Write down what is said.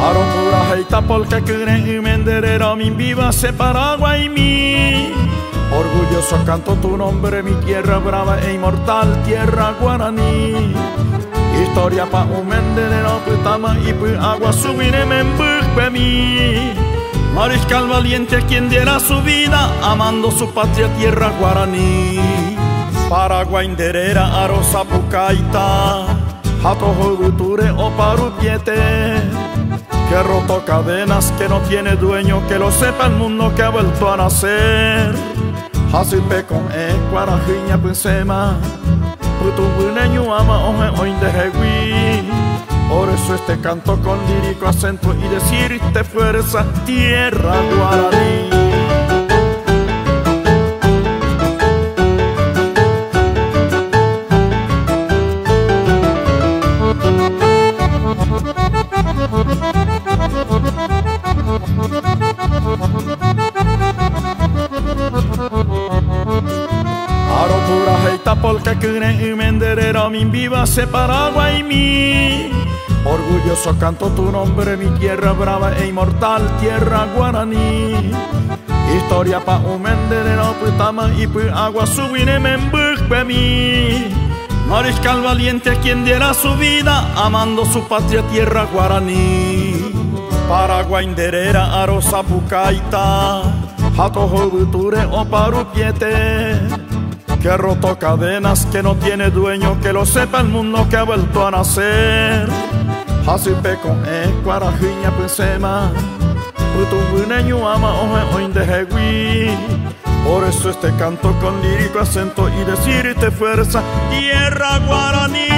Arongura heita polka kure menderero min viva se Paraguay mi. Orgulloso canto tu nombre, mi tierra brava e inmortal, tierra guaraní. Historia pa un menderero putama y pu agua subire membukpe mi. Mariscal valiente quien diera su vida amando su patria, tierra guaraní. Paraguay nderera arosa pucaita, hato joguture o parupiete, que roto cadenas, que no tiene dueño, que lo sepa el mundo que ha vuelto a nacer. Hasipe con guarajiña pensema, putu buneño ama oje oinde hewi. Por eso este canto con lírico acento y decirte fuerza, tierra guaraní. Arongura heita polka kure menderero min viva se Paraguay mi. Orgulloso canto tu nombre, mi tierra brava e inmortal, tierra guaraní. Historia pa un menderero putama y pu agua subire membukpe mi. Mariscal valiente quien diera su vida amando su patria, tierra guaraní. Paraguay nderera arosa pucaita, hato joguture o parupiete, que roto cadenas, que no tiene dueño, que lo sepa el mundo que ha vuelto a nacer. Hasipe con guarajiña pensema, putu buneño ama oje oinde hewi. Por eso este canto con lírico acento y decirte fuerza, tierra guaraní.